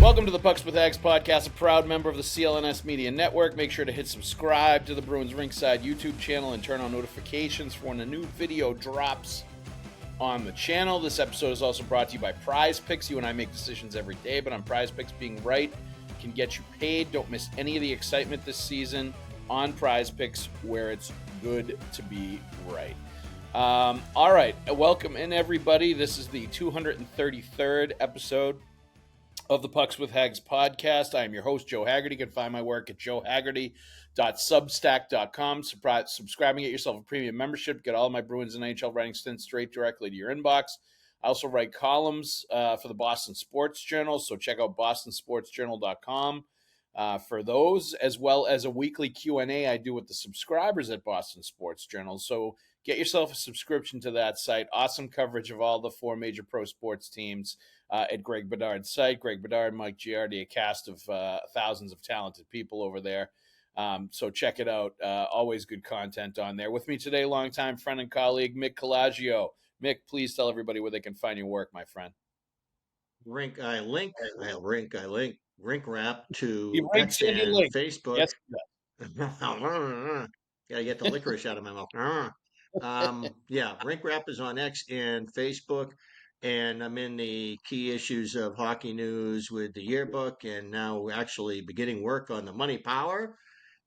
Welcome to the Pucks with Haggs podcast, a proud member of the CLNS Media Network. Make sure to hit subscribe to the Bruins Ringside YouTube channel and turn on notifications for when a new video drops on the channel. This episode is also brought to you by Prize Picks. You and I make decisions every day, but on Prize Picks, being right can get you paid. Don't miss any of the excitement this season on Prize Picks, where it's good to be right. All right, welcome in, everybody. This is the 233rd episode of the Pucks with Haggs podcast. I am your host, Joe Haggerty. You can find my work at joehaggerty.substack.com. Subscribe and get yourself a premium membership. Get all of my Bruins and NHL writing stints straight directly to your inbox. I also write columns for the Boston Sports Journal, so check out bostonsportsjournal.com for those, as well as a weekly Q&A I do with the subscribers at Boston Sports Journal. So get yourself a subscription to that site. Awesome coverage of all the four major pro sports teams at Greg Bedard's site. Greg Bedard, Mike Giardi, a cast of thousands of talented people over there. So check it out. Always good content on there. With me today, longtime friend and colleague, Mick Colageo. Mick, please tell everybody where they can find your work, my friend. Rink wrap to X and Facebook. Yes. Gotta get the licorice out of my mouth. Rink Wrap is on X and Facebook, and I'm in the key issues of Hockey News with the yearbook, and now we're actually beginning work on the Money Power.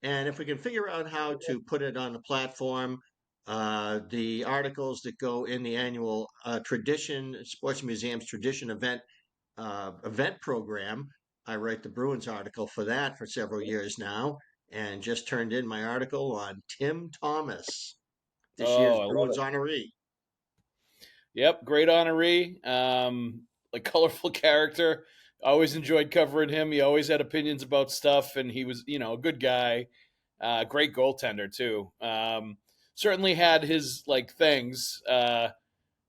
And if we can figure out how to put it on the platform, the articles that go in the annual Sports Museum's Tradition event program, I write the Bruins article for that for several years now, and just turned in my article on Tim Thomas, this year's Bruins honoree. Yep, great honoree. Like colorful character. Always enjoyed covering him. He always had opinions about stuff, and he was, a good guy. Great goaltender too. Certainly had his things, that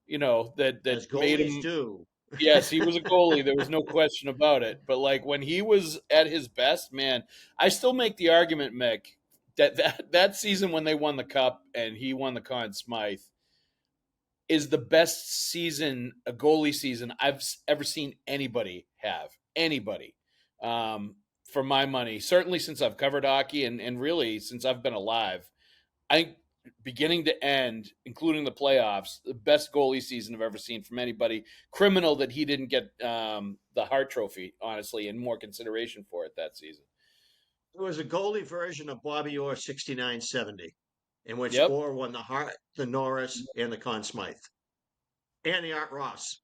As made him do. Yes, he was a goalie. There was no question about it. But when he was at his best, man, I still make the argument, Mick, that season when they won the cup and he won the Conn Smythe is the best season, a goalie season I've ever seen anybody have. Anybody. For my money, certainly since I've covered hockey and really since I've been alive. I think beginning to end, including the playoffs, the best goalie season I've ever seen from anybody. Criminal that he didn't get the Hart Trophy, honestly, and more consideration for it that season. It was a goalie version of Bobby Orr 69-70, in which Orr won the Hart, the Norris, and the Conn Smythe. And the Art Ross.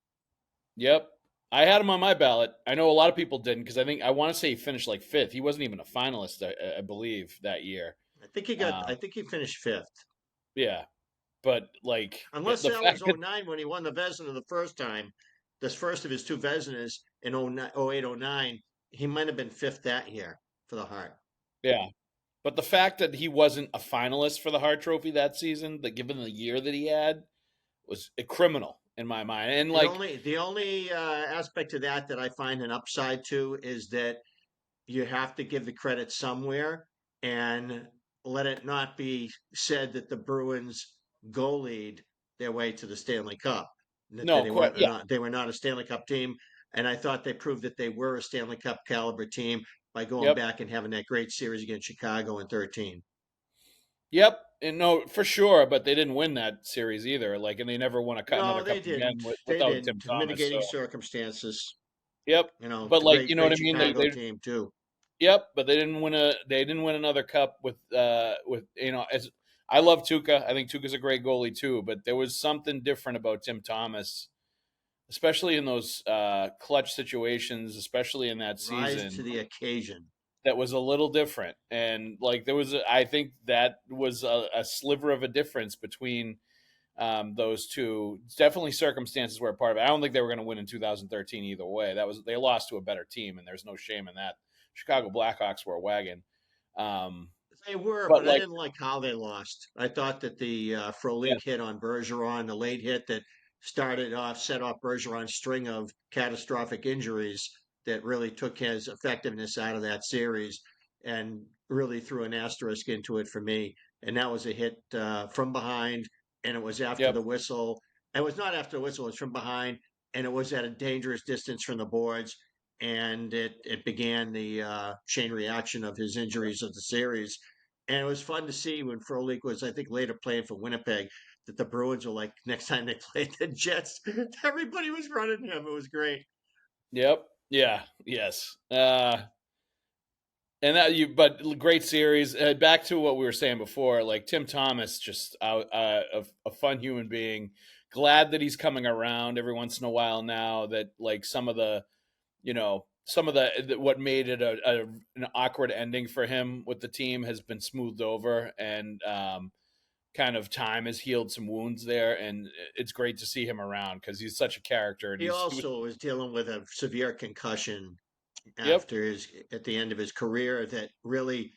Yep. I had him on my ballot. I know a lot of people didn't, because I want to say he finished fifth. He wasn't even a finalist, I believe, that year. I think he finished fifth. Yeah. But unless that was 09 when he won the Vezina the first time, this first of his two Vezinas in 08-09, he might have been fifth that year for the Hart. Yeah. But the fact that he wasn't a finalist for the Hart Trophy that season, given the year that he had, was a criminal in my mind. And the only aspect of that I find an upside to is that you have to give the credit somewhere, and let it not be said that the Bruins goalied their way to the Stanley Cup. They were not a Stanley Cup team, and I thought they proved that they were a Stanley Cup caliber team by going back and having that great series against Chicago in 2013. Yep, and no, for sure, but they didn't win that series either. And they never won another cup again without Tim Thomas. Mitigating circumstances. Yep, but you know what I mean. Chicago team too. Yep, but they didn't win another cup with as I love Tuukka. I think Tuukka's a great goalie too, but there was something different about Tim Thomas, especially in those clutch situations, especially in that season. Rise to the occasion. That was a little different, and I think that was a sliver of a difference between those two. Definitely circumstances were a part of it. I don't think they were going to win in 2013 either way. They lost to a better team, and there's no shame in that. Chicago Blackhawks were a wagon. They were, but I didn't like how they lost. I thought that the Frolik hit on Bergeron, the late hit that set off Bergeron's string of catastrophic injuries that really took his effectiveness out of that series and really threw an asterisk into it for me. And that was a hit from behind, and it was after the whistle. It was not after the whistle, it was from behind, and it was at a dangerous distance from the boards. and it began the chain reaction of his injuries of the series. And it was fun to see when Frolik was, I think, later playing for Winnipeg, that the Bruins were like, next time they played the Jets, everybody was running him. It was great. Yep. Yeah. Yes. And but great series. Back to what we were saying before, like Tim Thomas, just a fun human being. Glad that he's coming around every once in a while now. That like some of the, what made it an awkward ending for him with the team has been smoothed over, and kind of time has healed some wounds there, and it's great to see him around because he's such a character, and He he was. also was dealing with a severe concussion Yep. at the end of his career that really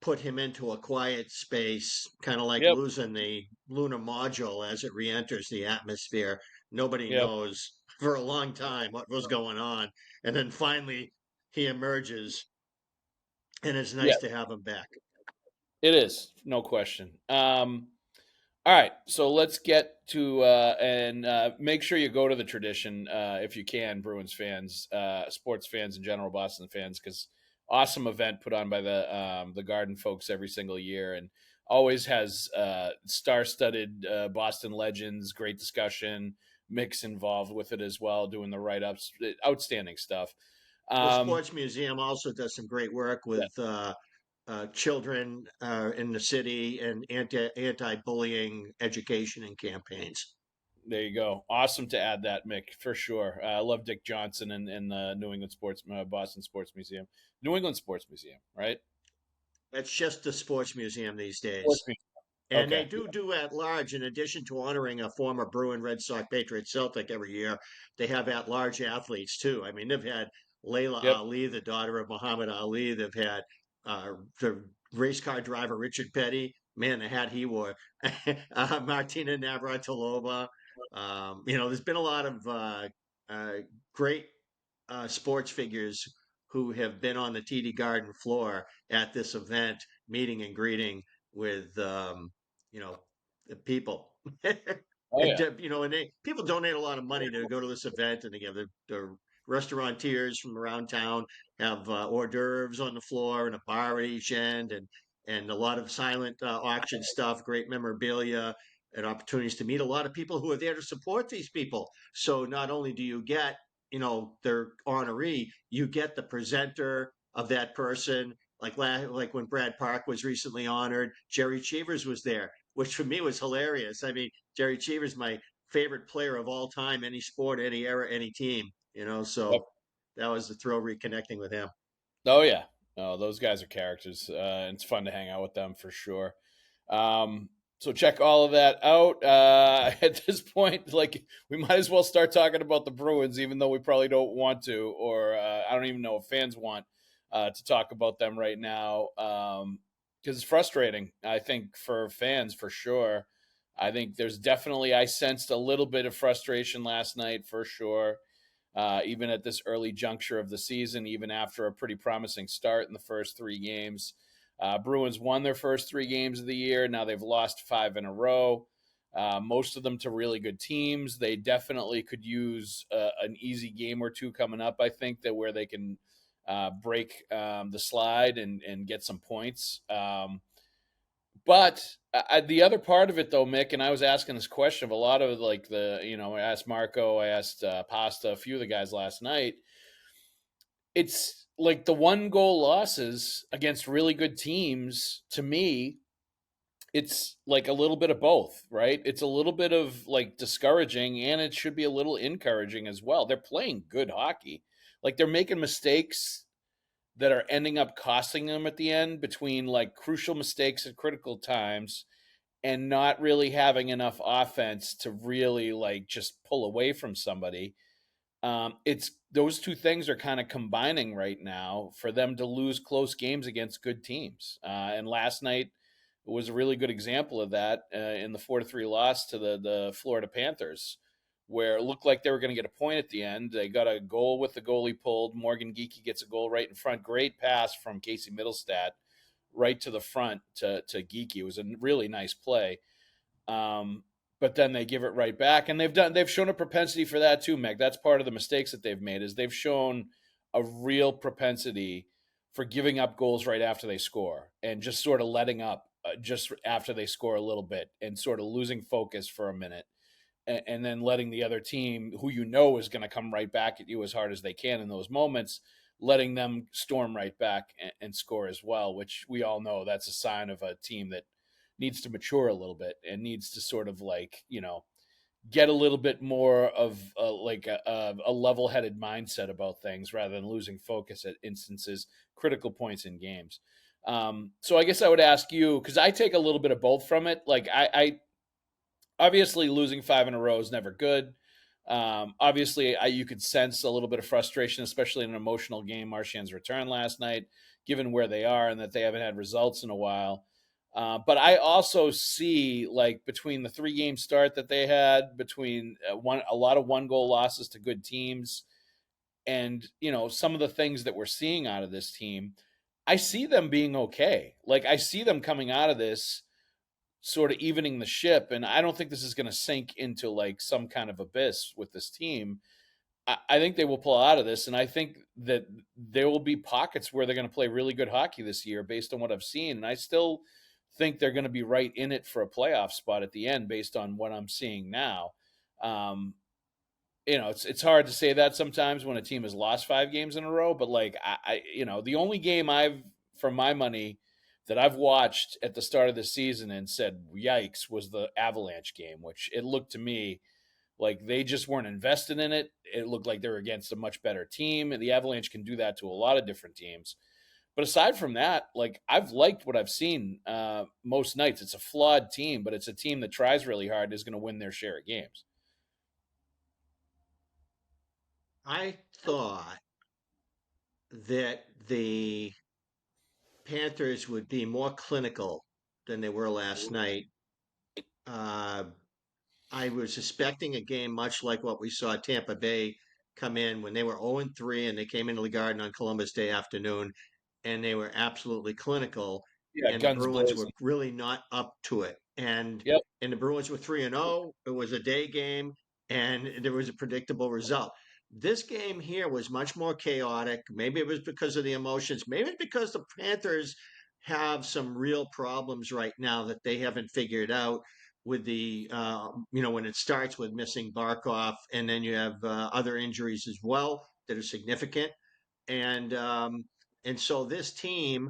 put him into a quiet space, kind of like Yep. losing the lunar module as it re-enters the atmosphere. Nobody Yep. knows for a long time what was going on, and then finally he emerges, and it's Yeah, nice to have him back. it is, no question. All right, so let's get to and make sure you go to the tradition if you can, Bruins fans, sports fans in general, Boston fans, because awesome event put on by the Garden folks every single year, and always has star-studded Boston legends, great discussion, Mick's involved with it as well, doing the write-ups, outstanding stuff. The Um, Sports Museum also does some great work yeah, with children in the city and anti-bullying education and campaigns. there you go. Awesome to add that, Mick, for sure. I love Dick Johnson and the New England Sports, Boston Sports Museum, New England Sports Museum, right? It's just the Sports Museum these Sports days. Museum. And they Okay. do at large, in addition to honoring a former Bruin, Red Sox, Patriot, Celtic every year, they have at large athletes too. I mean, they've had Layla Yep. Ali, the daughter of Muhammad Ali. They've had the race car driver Richard Petty. Man, the hat he wore. Martina Navratilova. There's been a lot of uh, great sports figures who have been on the TD Garden floor at this event, meeting and greeting with you know the people. Oh yeah. And people donate a lot of money to go to this event, and they give the restaurateurs from around town have hors d'oeuvres on the floor and a bar at each end, and a lot of silent auction stuff, great memorabilia, and opportunities to meet a lot of people who are there to support these people. So not only do you get their honoree, you get the presenter of that person. Like when Brad Park was recently honored, Jerry Cheevers was there, which for me was hilarious. I mean, Jerry Cheevers my favorite player of all time, any sport, any era, any team. Yep. So that was a thrill reconnecting with him. Oh yeah. Oh, those guys are characters. It's fun to hang out with them for sure. So check all of that out. At this point, like we might as well start talking about the Bruins, even though we probably don't want to, or I don't even know if fans want to talk about them right now, because it's frustrating. I think for fans, for sure. I think there's definitely I sensed a little bit of frustration last night for sure. Even at this early juncture of the season, even after a pretty promising start in the first three games. Bruins won their first three games of the year. Now they've lost five in a row, most of them to really good teams. They definitely could use an easy game or two coming up, I think, that where they can break the slide and get some points. But the other part of it, though, Mick, and I was asking this question of a lot of like I asked Marco, I asked Pasta, a few of the guys last night. It's like the one goal losses against really good teams, to me, it's like a little bit of both, right? It's a little bit of like discouraging, and it should be a little encouraging as well. They're playing good hockey. Like they're making mistakes that are ending up costing them at the end between like crucial mistakes at critical times and not really having enough offense to really like just pull away from somebody. It's those two things are kind of combining right now for them to lose close games against good teams. And last night was a really good example of that in the 4-3 loss to the Florida Panthers, where it looked like they were going to get a point at the end. They got a goal with the goalie pulled. Morgan Geekie gets a goal right in front. Great pass from Casey Middlestat right to the front to Geekie. It was a really nice play. But then they give it right back, and they've shown a propensity for that too, Meg. That's part of the mistakes that they've made is they've shown a real propensity for giving up goals right after they score and just sort of letting up just after they score a little bit and sort of losing focus for a minute and then letting the other team, who you know is going to come right back at you as hard as they can in those moments, letting them storm right back and score as well, which we all know that's a sign of a team that needs to mature a little bit and needs to sort of like, get a little bit more of a level-headed mindset about things rather than losing focus at instances, critical points in games. So I guess I would ask you, because I take a little bit of both from it. Like I obviously losing 5 in a row is never good. Obviously, you could sense a little bit of frustration, especially in an emotional game. Marchand's return last night, given where they are and that they haven't had results in a while. But I also see, like, between the 3-game start that they had, between a lot of 1-goal losses to good teams, and some of the things that we're seeing out of this team, I see them being okay. Like, I see them coming out of this sort of evening the ship, and I don't think this is going to sink into like some kind of abyss with this team. I think they will pull out of this, and I think that there will be pockets where they're going to play really good hockey this year based on what I've seen, and I still think they're going to be right in it for a playoff spot at the end based on what I'm seeing now. Um, it's hard to say that sometimes when a team has lost 5 games in a row, but like the only game for my money, that I've watched at the start of the season and said, yikes, was the Avalanche game, which it looked to me like they just weren't invested in it. It looked like they were against a much better team, and the Avalanche can do that to a lot of different teams. But aside from that, like, I've liked what I've seen most nights. It's a flawed team, but it's a team that tries really hard and is going to win their share of games. I thought that the Panthers would be more clinical than they were last night. Uh, I was expecting a game much like what we saw Tampa Bay come in when they were 0-3 and they came into the Garden on Columbus Day afternoon and they were absolutely clinical, Yeah, and the guns Bruins were blazing. really not up to it. Yep. And the Bruins were 3-0. It was a day game and there was a predictable result. This game here was much more chaotic. Maybe it was because of the emotions. Maybe it's because the Panthers have some real problems right now that they haven't figured out with the when it starts with missing Barkov, and then you have other injuries as well that are significant, and um, and so this team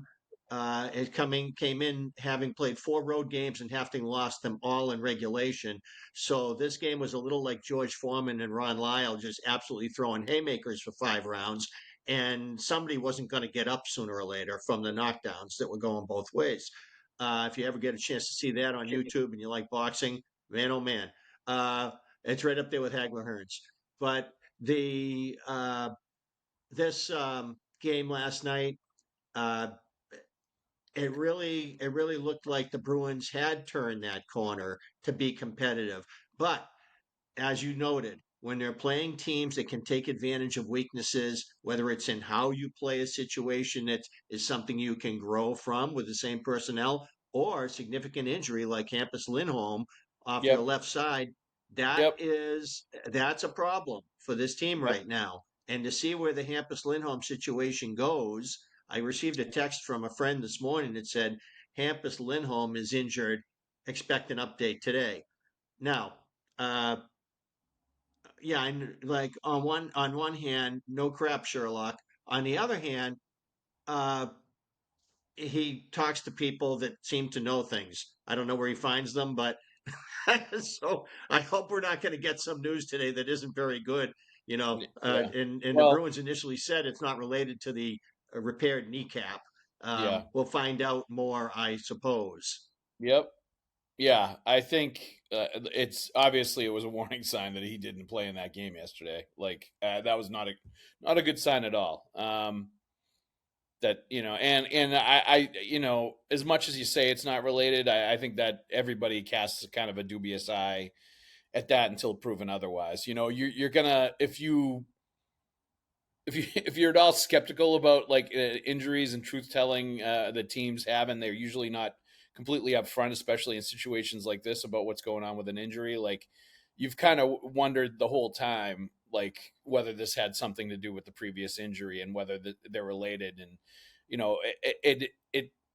came in having played 4 road games and having lost them all in regulation. So this game was a little like George Foreman and Ron Lyle just absolutely throwing haymakers for 5 rounds, and somebody wasn't going to get up sooner or later from the knockdowns that were going both ways. If you ever get a chance to see that on YouTube and you like boxing, man, oh man, uh, it's right up there with Hagler Hearns. But the this game last night, uh, it really looked like the Bruins had turned that corner to be competitive. But as you noted, when they're playing teams that can take advantage of weaknesses, whether it's in how you play a situation that is something you can grow from with the same personnel, or significant injury like Hampus Lindholm off your Yep. left side, Yep. that's a problem for this team Yep. right now. And to see where the Hampus Lindholm situation goes, I received a text from a friend this morning that said Hampus Lindholm is injured. Expect an update today. Now, uh, yeah, and like on one hand, no crap, Sherlock. On the other hand, uh, he talks to people that seem to know things. I don't know where he finds them, but so I hope we're not going to get some news today that isn't very good. Yeah. And the Well, Bruins initially said it's not related to the repaired kneecap. yeah. We'll find out more, I suppose. Yep. Yeah, I think it was a warning sign that he didn't play in that game yesterday. Like, that was not a good sign at all. That and I as much as you say it's not related, I think that everybody casts kind of a dubious eye at that until proven otherwise. You're gonna, if you're at all skeptical about like injuries and truth telling that teams have, and they're usually not completely upfront, especially in situations like this about what's going on with an injury. Like, you've kind of wondered the whole time, like whether this had something to do with the previous injury and whether they're related. And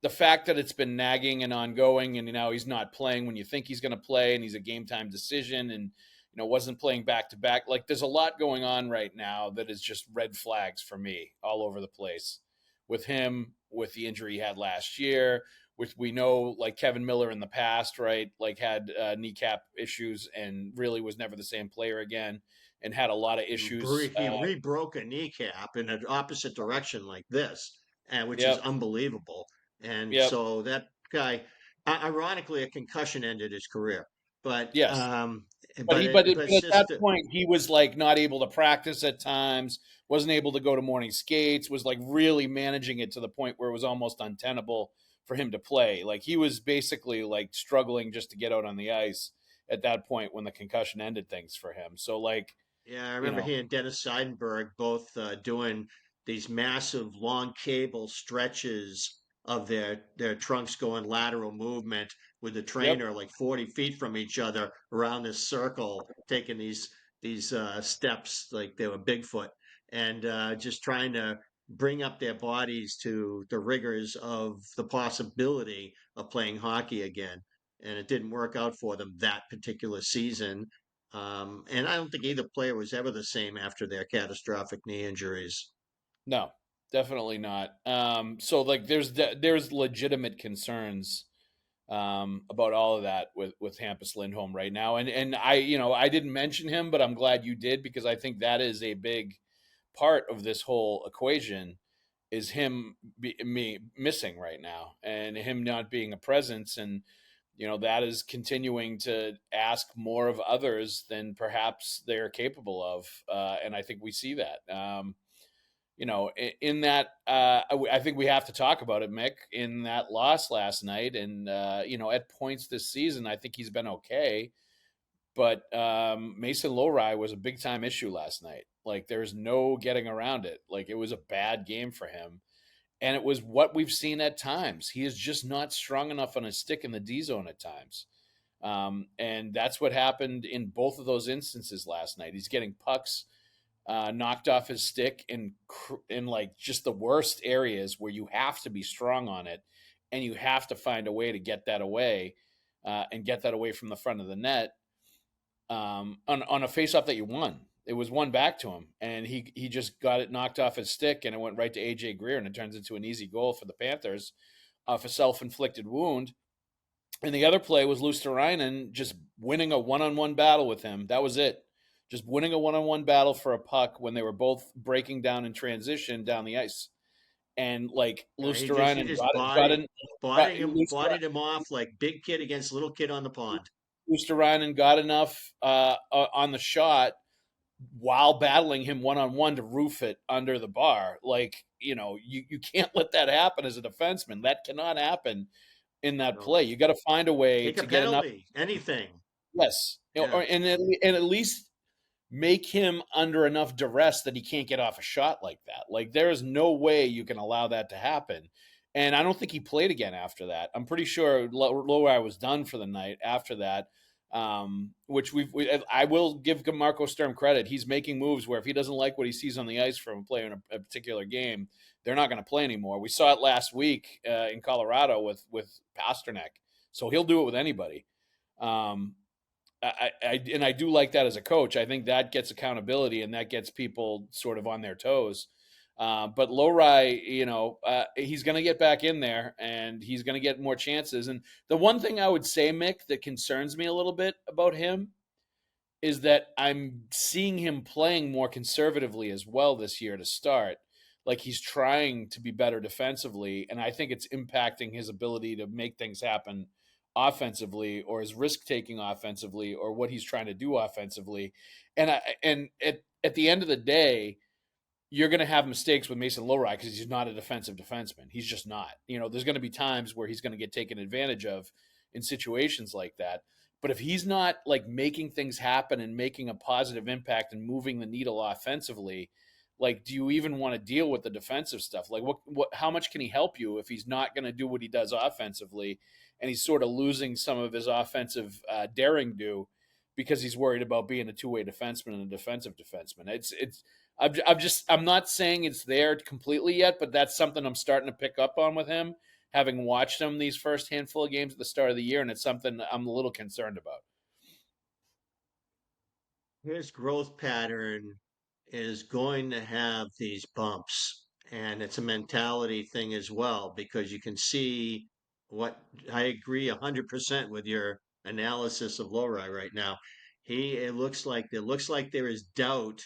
the fact that it's been nagging and ongoing, and now he's not playing when you think he's going to play, and he's a game time decision, and wasn't playing back to back. Like there's a lot going on right now that is just red flags for me all over the place with him, with the injury he had last year, which we know, like Kevin Miller in the past, right? Like had kneecap issues and really was never the same player again, and had a lot of issues. He re-broke a kneecap in an opposite direction like this, and which is Yep. unbelievable. And Yep. so that guy, ironically, a concussion ended his career. But Yes. But but but it's at that just point, he was like not able to practice at times, wasn't able to go to morning skates, was like really managing it to the point where it was almost untenable for him to play. Like he was basically like struggling just to get out on the ice at that point when the concussion ended things for him. So like, yeah, I you remember know, he and Dennis Seidenberg both doing these massive long cable stretches of their trunks going lateral movement with the yep. trainer like 40 feet from each other around this circle, taking these steps like they were Bigfoot, and just trying to bring up their bodies to the rigors of the possibility of playing hockey again. And it didn't work out for them that particular season, and I don't think either player was ever the same after their catastrophic knee injuries. No, definitely not. So like there's legitimate concerns about all of that with Hampus Lindholm right now. And I didn't mention him, but I'm glad you did, because I think that is a big part of this whole equation, is him me missing right now and him not being a presence. And that is continuing to ask more of others than perhaps they're capable of. And I think we see that. In that, I think we have to talk about it, Mick, in that loss last night. And, at points this season, I think he's been okay. But Mason Lohrei was a big time issue last night. Like, there's no getting around it. Like, it was a bad game for him. And it was what we've seen at times. He is just not strong enough on his stick in the D zone at times. And that's what happened in both of those instances last night. He's getting pucks knocked off his stick in like just the worst areas where you have to be strong on it, and you have to find a way to get that away, and get that away from the front of the net, on a faceoff that you won. It was won back to him, and he just got it knocked off his stick, and it went right to AJ Greer, and it turns into an easy goal for the Panthers off a self-inflicted wound. And the other play was Luosterainen just winning a one-on-one battle with him. That was it. Just winning a one-on-one battle for a puck when they were both breaking down in transition down the ice. And like He Luosterainen just bodied him off like big kid against little kid on the pond. Luosterainen got enough on the shot while battling him one-on-one to roof it under the bar. Like, you can't let that happen as a defenseman. That cannot happen in that No. play. You got to find a way Take a to get enough. penalty, anything. Yes. Yeah. And at least make him under enough duress that he can't get off a shot like that. Like, there is no way you can allow that to happen. And I don't think he played again after that. I'm pretty sure Lohrei was done for the night after that. Which I will give Marco Sturm credit. He's making moves where if he doesn't like what he sees on the ice from a player in a particular game, they're not going to play anymore. We saw it last week in Colorado with Pasternak. So he'll do it with anybody. I do like that as a coach. I think that gets accountability and that gets people sort of on their toes. But Lohrei, he's going to get back in there and he's going to get more chances. And the one thing I would say, Mick, that concerns me a little bit about him is that I'm seeing him playing more conservatively as well this year to start. Like, he's trying to be better defensively, and I think it's impacting his ability to make things happen offensively, or his risk-taking offensively, or what he's trying to do offensively. And at the end of the day, you're going to have mistakes with Mason Lohrei because he's not a defensive defenseman. He's just not. There's going to be times where he's going to get taken advantage of in situations like that. But if he's not like making things happen and making a positive impact and moving the needle offensively, like, do you even want to deal with the defensive stuff? Like, how much can he help you if he's not going to do what he does offensively, and he's sort of losing some of his offensive daring do because he's worried about being a two-way defenseman and a defensive defenseman. I'm not saying it's there completely yet, but that's something I'm starting to pick up on with him, having watched him these first handful of games at the start of the year, and it's something I'm a little concerned about. His growth pattern is going to have these bumps, and it's a mentality thing as well, because you can see what I agree 100% with your analysis of Lohrei right now. It looks like there is doubt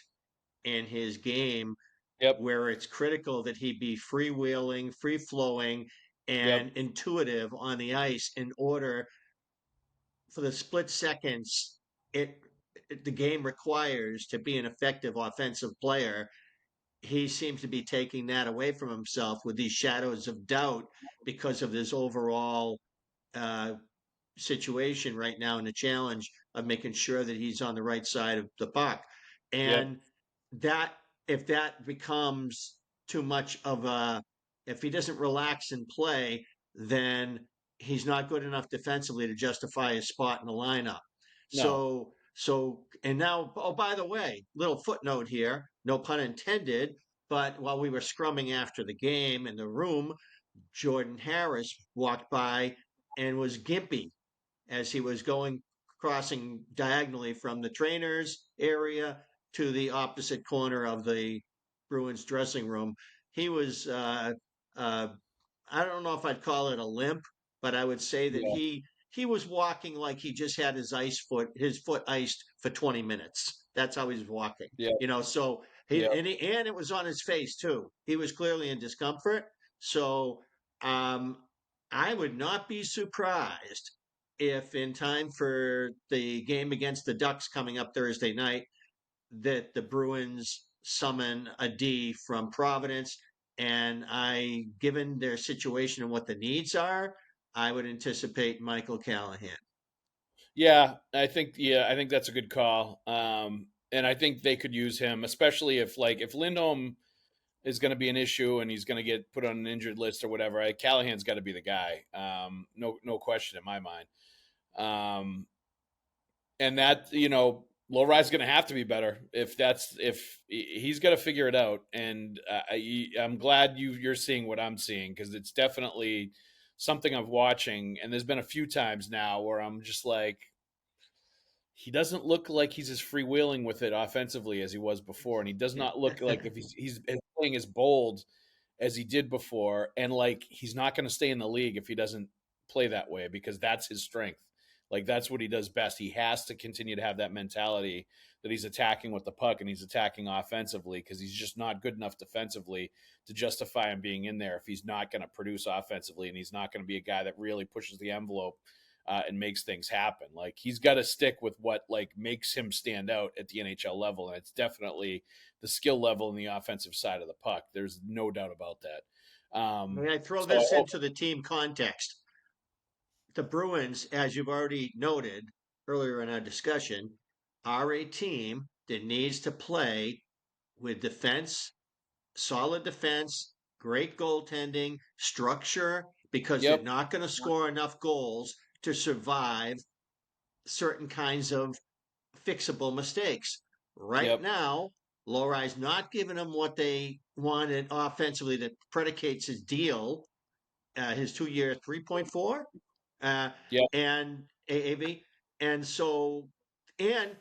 in his game Yep, where it's critical that he be freewheeling, free flowing, yep, and intuitive on the ice in order for the split seconds it, the game requires to be an effective offensive player. He seems to be taking that away from himself with these shadows of doubt because of this overall uh, situation right now in the challenge of making sure that he's on the right side of the puck. yep. And that, if that becomes too much of a, if he doesn't relax and play, then he's not good enough defensively to justify his spot in the lineup. No, And now, oh, by the way, little footnote here, no pun intended, but while we were scrumming after the game in the room, Jordan Harris walked by and was gimpy as he was crossing diagonally from the trainers area to the opposite corner of the Bruins dressing room. He was, uh, I don't know if I'd call it a limp, but I would say that yeah, he was walking like he just had his foot iced for 20 minutes. That's how he was walking. yeah, So yeah. and it was on his face too. He was clearly in discomfort. So um, I would not be surprised if in time for the game against the Ducks coming up Thursday night, that the Bruins summon a D from Providence. And given their situation and what the needs are, I would anticipate Michael Callahan. Yeah, I think that's a good call. And I think they could use him, especially if Lindholm is going to be an issue and he's going to get put on an injured list or whatever. Callahan's got to be the guy. No question in my mind. Um, and that Lowry's going to have to be better if he's got to figure it out. And I'm glad you're seeing what I'm seeing, because it's definitely something I'm watching. And there's been a few times now where I'm just like, he doesn't look like he's as freewheeling with it offensively as he was before, and he does not look like if he's playing as bold as he did before. And like, he's not going to stay in the league if he doesn't play that way, because that's his strength. Like, that's what he does best. He has to continue to have that mentality that he's attacking with the puck and he's attacking offensively, because he's just not good enough defensively to justify him being in there if he's not going to produce offensively, and he's not going to be a guy that really pushes the envelope and makes things happen. Like, he's got to stick with what like makes him stand out at the NHL level, and it's definitely the skill level in the offensive side of the puck. There's no doubt about that. May I throw So this into the team context? The Bruins, as you've already noted earlier in our discussion, are a team that needs to play with defense, solid defense, great goaltending, structure, because they're yep, not going to score enough goals to survive certain kinds of fixable mistakes. Right yep, now, Lohrei's not giving them what they wanted offensively that predicates his deal, his 2 year 3.4, uh, yep, and AAV. And so, and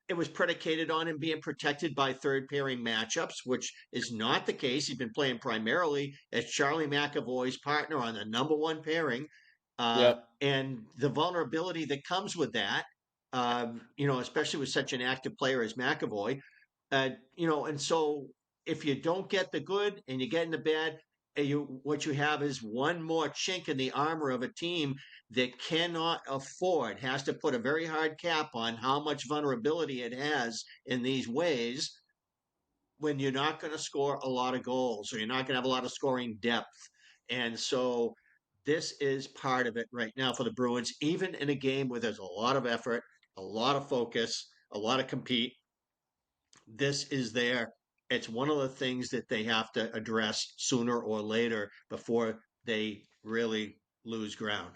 it was predicated on him being protected by third pairing matchups, which is not the case. He's been playing primarily as Charlie McAvoy's partner on the number one pairing. yep. And the vulnerability that comes with that, especially with such an active player as McAvoy, and so if you don't get the good and you get in the bad, what you have is one more chink in the armor of a team that cannot afford, has to put a very hard cap on how much vulnerability it has in these ways when you're not going to score a lot of goals or you're not going to have a lot of scoring depth. And so this is part of it right now for the Bruins, even in a game where there's a lot of effort, a lot of focus, a lot of compete. This is there. It's one of the things that they have to address sooner or later before they really lose ground.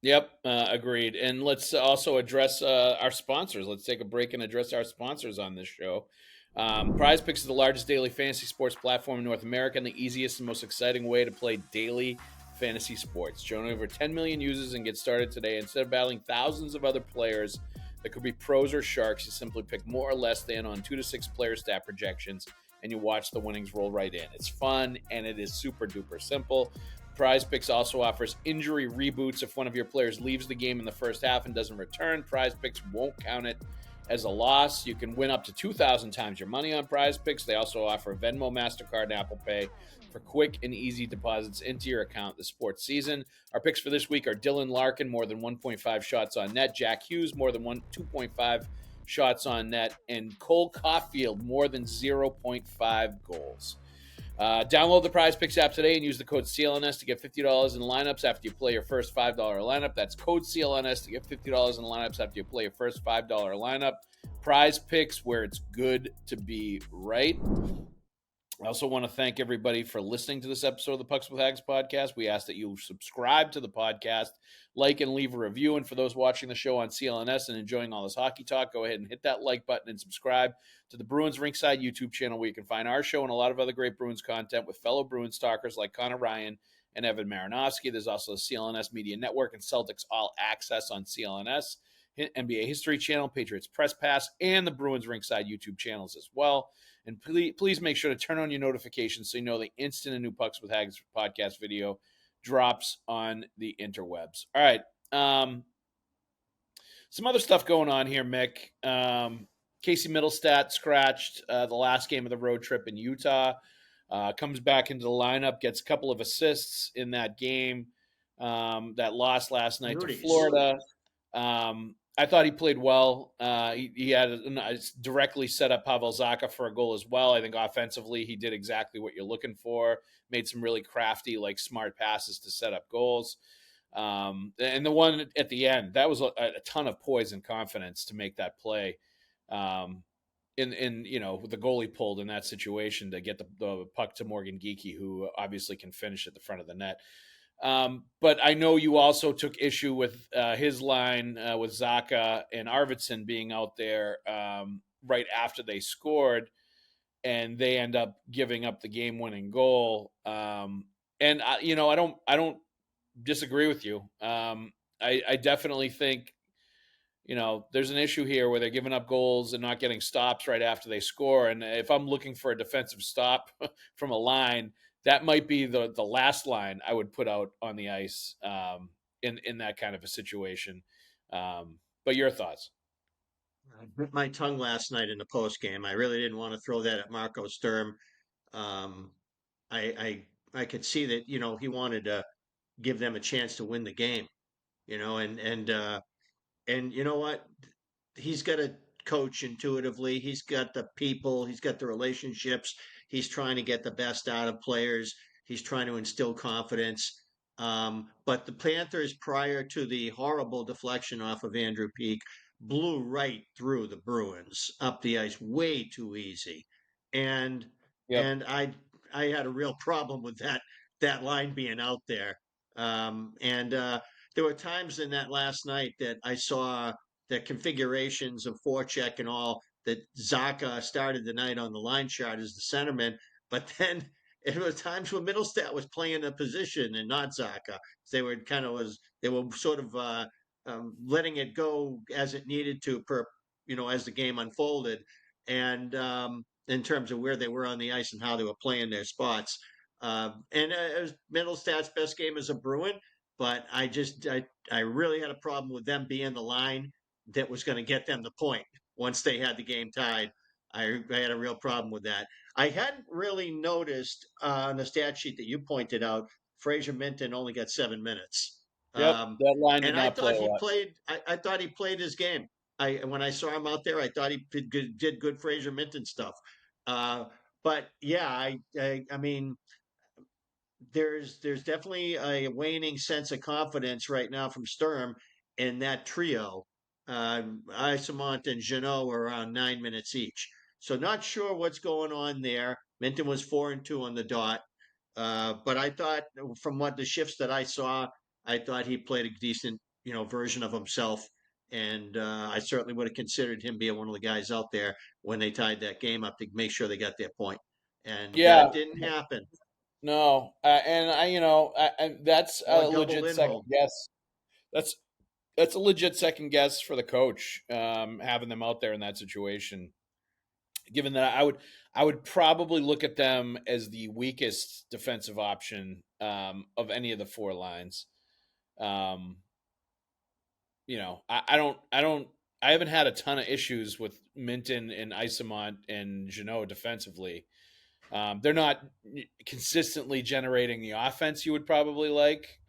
Yep, agreed. And let's also address our sponsors. Let's take a break and address our sponsors on this show. Prize Picks is the largest daily fantasy sports platform in North America and the easiest and most exciting way to play daily fantasy sports. Join over 10 million users and get started today. Instead of battling thousands of other players that could be pros or sharks, you simply pick more or less than on 2 to 6 player stat projections and you watch the winnings roll right in. It's fun and it is super duper simple. Prize Picks also offers injury reboots. If one of your players leaves the game in the first half and doesn't return, Prize Picks won't count it as a loss. You can win up to 2,000 times your money on Prize Picks. They also offer Venmo, MasterCard, and Apple Pay for quick and easy deposits into your account this sports season. Our picks for this week are Dylan Larkin, more than 1.5 shots on net, Jack Hughes, more than 2.5 shots on net, and Cole Caulfield, more than 0.5 goals. Download the Prize Picks app today and use the code CLNS to get $50 in lineups after you play your first $5 lineup. That's code CLNS to get $50 in lineups after you play your first $5 lineup. Prize Picks, where it's good to be right. I also want to thank everybody for listening to this episode of the Pucks with Haggs podcast. We ask that you subscribe to the podcast, like and leave a review. And for those watching the show on CLNS and enjoying all this hockey talk, go ahead and hit that like button and subscribe to the Bruins Rinkside YouTube channel, where you can find our show and a lot of other great Bruins content with fellow Bruins talkers like Conor Ryan and Evan Marinofski. There's also the CLNS Media Network and Celtics All Access on CLNS, NBA History Channel, Patriots Press Pass, and the Bruins Rinkside YouTube channels as well. And please make sure to turn on your notifications so you know the instant a new Pucks with Haggs podcast video drops on the interwebs. All right. Some other stuff going on here, Mick. Casey Middlestat scratched the last game of the road trip in Utah. Comes back into the lineup, gets a couple of assists in that game that lost last night to Florida. I thought he played well. He had directly set up Pavel Zacha for a goal as well. I think offensively he did exactly what you're looking for. Made some really crafty, smart passes to set up goals. And the one at the end, that was a ton of poise and confidence to make that play. With the goalie pulled in that situation to get the puck to Morgan Geekie, who obviously can finish at the front of the net. But I know you also took issue with his line with Zacha and Arvidsson being out there right after they scored, and they end up giving up the game-winning goal. And I don't disagree with you. I definitely think there's an issue here where they're giving up goals and not getting stops right after they score. And if I'm looking for a defensive stop from a line, that might be the last line I would put out on the ice in that kind of a situation. But your thoughts? I bit my tongue last night in the post game. I really didn't want to throw that at Marco Sturm. Um, I could see that he wanted to give them a chance to win the game. And you know what? He's got to coach intuitively. He's got the people, he's got the relationships. He's trying to get the best out of players. He's trying to instill confidence. But the Panthers, prior to the horrible deflection off of Andrew Peak, blew right through the Bruins up the ice way too easy. And Yep. and I had a real problem with that line being out there. And there were times in that last night that I saw the configurations of forecheck and all that Zacha started the night on the line chart as the centerman, but then it was times when Middlestat was playing a position and not Zacha. They were sort of letting it go as it needed to as the game unfolded, and in terms of where they were on the ice and how they were playing their spots. And it was Middlestat's best game as a Bruin, but I really had a problem with them being the line that was going to get them the point once they had the game tied. I had a real problem with that. I hadn't really noticed on the stat sheet that you pointed out, Fraser Minton only got 7 minutes. Yep. That line did And I not play thought he a lot. played. I thought he played his game. When I saw him out there, I thought he did good Fraser Minton stuff. But yeah, I mean, there's definitely a waning sense of confidence right now from Sturm in that trio. Isamont and Jeannot are around 9 minutes each. So not sure what's going on there. Minton was 4-2 on the dot. But I thought from what the shifts that I saw, I thought he played a version of himself. And I certainly would have considered him being one of the guys out there when they tied that game up to make sure they got their point. And Yeah, that didn't happen. no, and that's Or a double legit second Lindholm. guess. That's that's a legit second guess for the coach, having them out there in that situation. Given that I would probably look at them as the weakest defensive option of any of the four lines. Um, I haven't had a ton of issues with Minton and Isamont and Janot defensively. They're not consistently generating the offense you would probably like.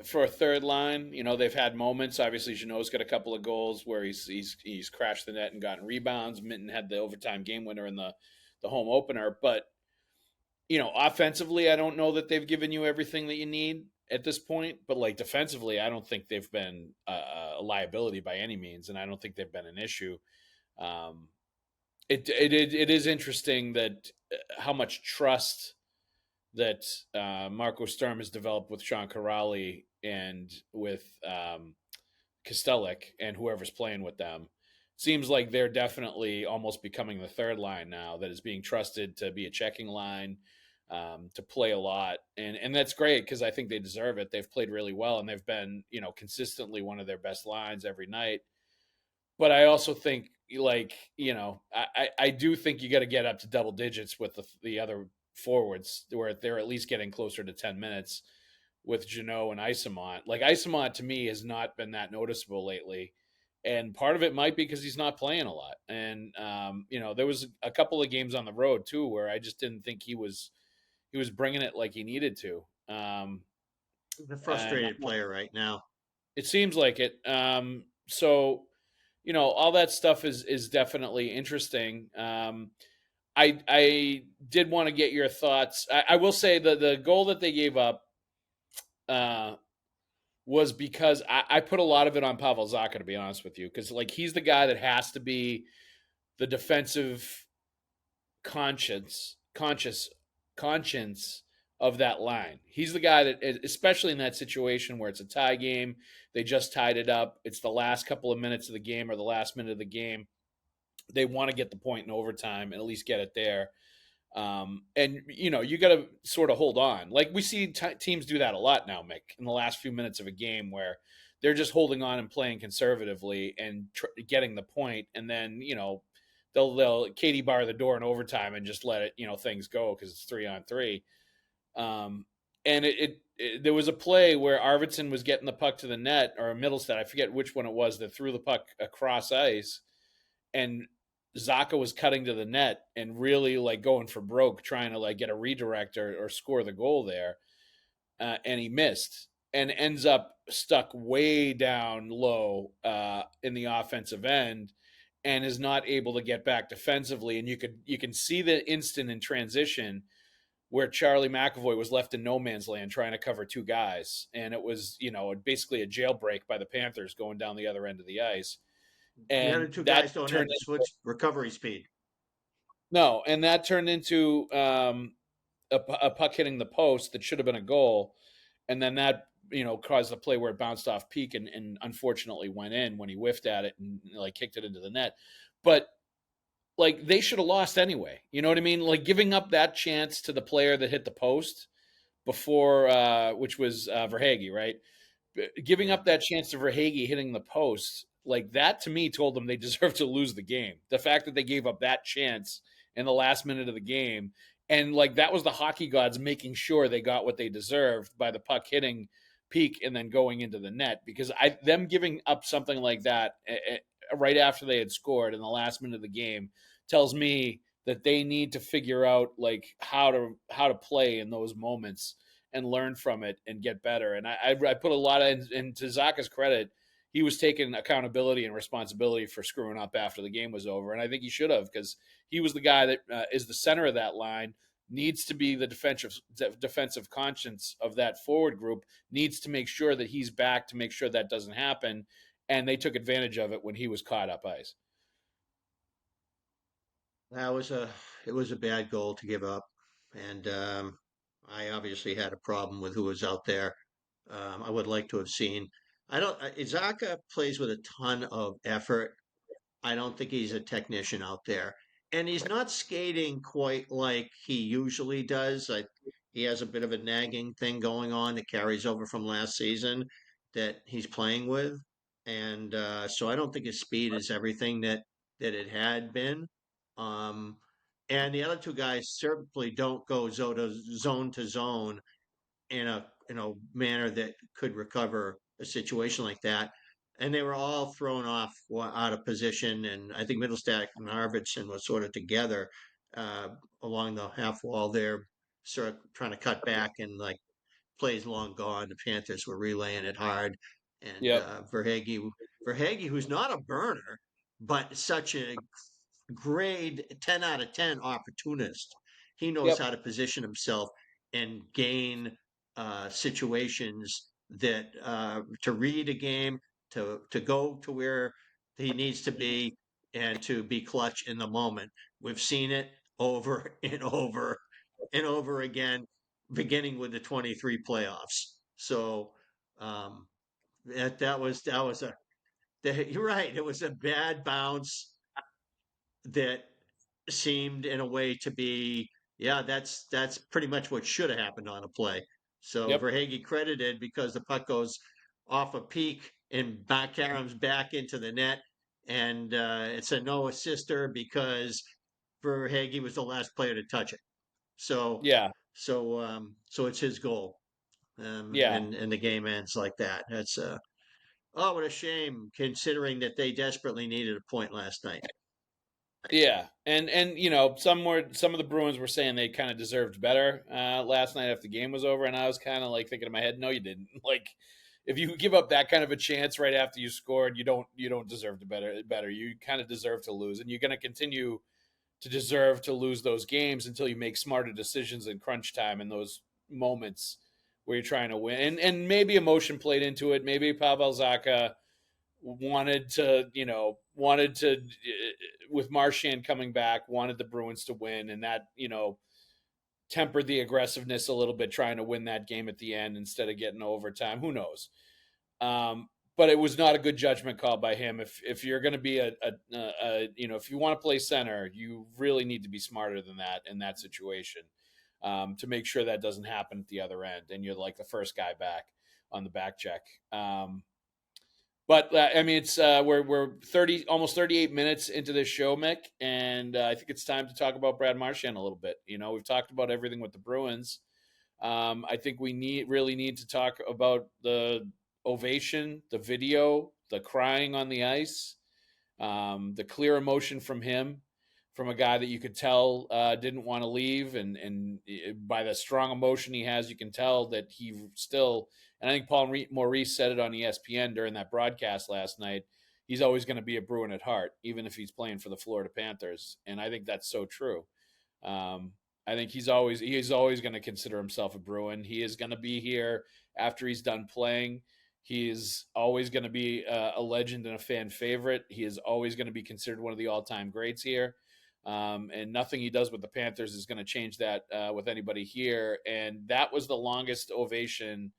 For a third line, they've had moments. Obviously, Janot's got a couple of goals where he's crashed the net and gotten rebounds. Minton had the overtime game winner in the home opener, but offensively, I don't know that they've given you everything that you need at this point. But like defensively, I don't think they've been a liability by any means, and I don't think they've been an issue. Um, it is interesting that how much trust that Marco Sturm has developed with Sean Corrali and with Kostelic and whoever's playing with them. Seems like they're definitely almost becoming the third line now that is being trusted to be a checking line, to play a lot. And that's great because I think they deserve it. They've played really well and they've been, consistently one of their best lines every night. But I also think, I do think you got to get up to double digits with the other forwards where they're at least getting closer to 10 minutes with Janot and Isamont. Like Isamont to me has not been that noticeable lately. And part of it might be because he's not playing a lot. And, there was a couple of games on the road too, where I just didn't think he was bringing it like he needed to. He's a And frustrated player right now. it seems like it. So, all that stuff is definitely interesting. I did want to get your thoughts. I will say the goal that they gave up uh, was because I put a lot of it on Pavel Zacha, to be honest with you, because like he's the guy that has to be the defensive conscience conscious conscience of that line. He's the guy that, especially in that situation where it's a tie game, they just tied it up. It's the last couple of minutes of the game or the last minute of the game. They want to get the point in overtime and at least get it there. And you got to sort of hold on. Like we see teams do that a lot now, Mick, in the last few minutes of a game where they're just holding on and playing conservatively and getting the point, and then they'll Katie bar the door in overtime and just let it things go because it's 3-on-3. And there was a play where Arvidsson was getting the puck to the net, or Middlestat, I forget which one it was, that threw the puck across ice, and Zacha was cutting to the net and really like going for broke, trying to like get a redirect or score the goal there, and he missed and ends up stuck way down low in the offensive end and is not able to get back defensively. And you can see the instant in transition where Charlie McAvoy was left in no man's land trying to cover two guys, and it was basically a jailbreak by the Panthers going down the other end of the ice, The other and two that guys don't have turned the switch recovery speed. no, and that turned into a puck hitting the post that should have been a goal, and then that caused the play where it bounced off Peak and unfortunately went in when he whiffed at it and like kicked it into the net. But like they should have lost anyway. You know what I mean? Like giving up that chance to the player that hit the post before, which was Verhaeghe, right? Giving Yeah. up that chance to Verhaeghe hitting the post, like that to me told them they deserve to lose the game. The fact that they gave up that chance in the last minute of the game, and like that was the hockey gods making sure they got what they deserved by the puck hitting Peak and then going into the net, because them giving up something like that right after they had scored in the last minute of the game tells me that they need to figure out like how to play in those moments and learn from it and get better. And I put a lot in to Zacha's credit, he was taking accountability and responsibility for screwing up after the game was over, and I think he should have, because he was the guy that is the center of that line, needs to be the defensive conscience of that forward group, needs to make sure that he's back to make sure that doesn't happen, and they took advantage of it when he was caught up ice. That was a it was a bad goal to give up, and I obviously had a problem with who was out there. I would like to have seen. I don't. Izaka plays with a ton of effort. I don't think he's a technician out there. And he's not skating quite like he usually does. He has a bit of a nagging thing going on that carries over from last season that he's playing with. And so I don't think his speed is everything that it had been. Um, and the other two guys certainly don't go zone to zone in a manner that could recover a situation like that. And they were all thrown off out of position. And I think Middlestat and Arvidsson was sort of together uh, along the half wall there, sort of trying to cut back and like plays long gone. The Panthers were relaying it hard, and Yep. Verhage, who's not a burner, but such a grade 10 out of 10 opportunist. He knows Yep. how to position himself and gain situations that to read a game, to go to where he needs to be, and to be clutch in the moment. We've seen it over and over and over again, beginning with the 23 playoffs. So um, that was you're right. It was a bad bounce that seemed in a way to be, yeah, that's pretty much what should have happened on a play. So Yep. Verhage credited because the puck goes off a peak and back caroms back into the net, and it's a no assister because Verhage was the last player to touch it. So Yeah. so it's his goal, Yeah. and the game ends like that. That's oh, what a shame considering that they desperately needed a point last night. Yeah, and some of the Bruins were saying they kind of deserved better last night after the game was over, and I was kind of like thinking in my head, no, you didn't. Like, if you give up that kind of a chance right after you scored, you don't deserve to better. You kind of deserve to lose, and you're going to continue to deserve to lose those games until you make smarter decisions in crunch time in those moments where you're trying to win. And maybe emotion played into it. Maybe Pavel Zacha wanted to with Marchand coming back, wanted the Bruins to win, and that tempered the aggressiveness a little bit, trying to win that game at the end instead of getting overtime. Who knows? But it was not a good judgment call by him. If you're going to be if you want to play center, you really need to be smarter than that in that situation, to make sure that doesn't happen at the other end, and you're like the first guy back on the back check. But I mean, it's we're 38 minutes into this show, Mick, and I think it's time to talk about Brad Marchand a little bit. We've talked about everything with the Bruins. I think we really need to talk about the ovation, the video, the crying on the ice, the clear emotion from him, from a guy that you could tell didn't want to leave, and by the strong emotion he has, you can tell that he still. And I think Paul Maurice said it on ESPN during that broadcast last night. He's always going to be a Bruin at heart, even if he's playing for the Florida Panthers. And I think that's so true. I think he's always going to consider himself a Bruin. He is going to be here after he's done playing. He is always going to be a legend and a fan favorite. He is always going to be considered one of the all-time greats here. And nothing he does with the Panthers is going to change that with anybody here. And that was the longest ovation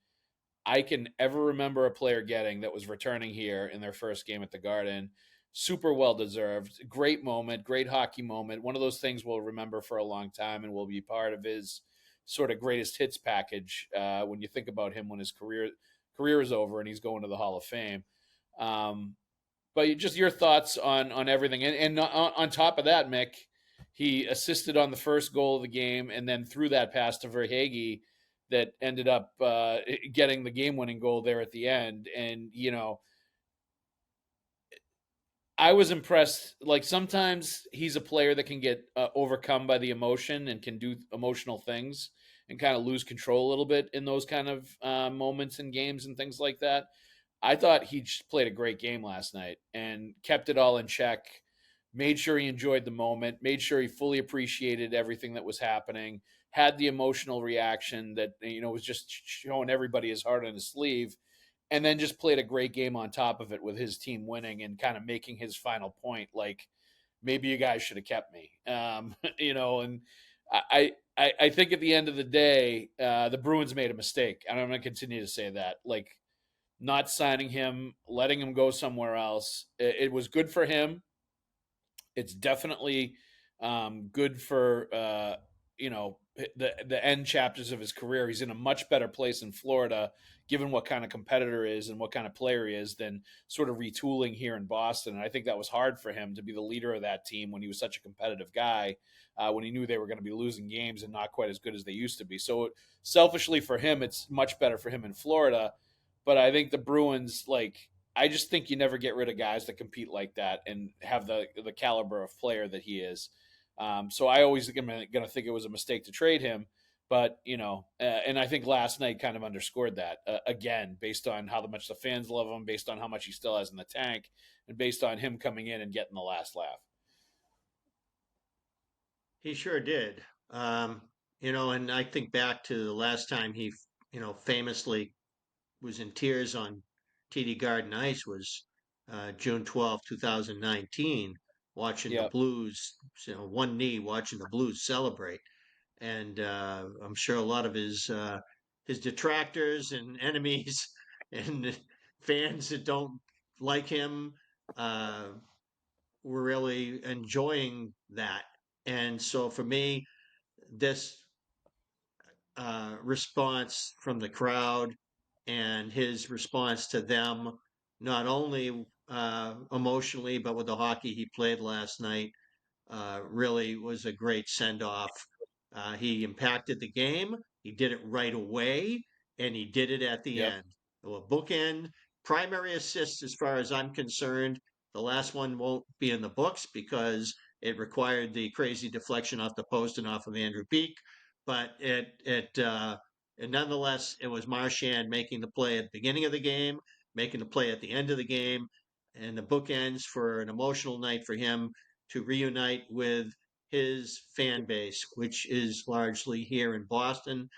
I can ever remember a player getting that was returning here in their first game at the Garden. Super well deserved. Great moment, great hockey moment. One of those things we'll remember for a long time and will be part of his sort of greatest hits package when you think about him when his career is over and he's going to the Hall of Fame. But just your thoughts on everything. And on top of that, Mick, he assisted on the first goal of the game and then threw that pass to Verhage that ended up getting the game-winning goal there at the end. And, I was impressed. Like, sometimes he's a player that can get overcome by the emotion and can do emotional things and kind of lose control a little bit in those kind of moments in games and things like that. I thought he just played a great game last night and kept it all in check, made sure he enjoyed the moment, made sure he fully appreciated everything that was happening, had the emotional reaction that, was just showing everybody his heart on his sleeve, and then just played a great game on top of it with his team winning and kind of making his final point, like, maybe you guys should have kept me. And I think at the end of the day, the Bruins made a mistake, and I'm going to continue to say that. Like, not signing him, letting him go somewhere else. It was good for him. It's definitely good for the end chapters of his career. He's in a much better place in Florida, given what kind of competitor is and what kind of player he is, than sort of retooling here in Boston. And I think that was hard for him to be the leader of that team when he was such a competitive guy, when he knew they were going to be losing games and not quite as good as they used to be. So selfishly for him, it's much better for him in Florida. But I think the Bruins, like, I just think you never get rid of guys that compete like that and have the caliber of player that he is. So I always am going to think it was a mistake to trade him. But, and I think last night kind of underscored that again, based on how much the fans love him, based on how much he still has in the tank, and based on him coming in and getting the last laugh. He sure did. And I think back to the last time he, famously was in tears on TD Garden Ice was June 12th, 2019, watching the Yep. Blues, one knee, watching the Blues celebrate. And I'm sure a lot of his detractors and enemies and fans that don't like him uh, were really enjoying that. And so for me, this response from the crowd and his response to them, not only emotionally, but with the hockey he played last night, really was a great send off. He impacted the game. He did it right away, and he did it at the Yep. end. A bookend, primary assist, as far as I'm concerned. The last one won't be in the books because it required the crazy deflection off the post and off of Andrew Peak. But nonetheless, it was Marchand making the play at the beginning of the game, making the play at the end of the game, and the bookends for an emotional night for him to reunite with his fan base, which is largely here in Boston.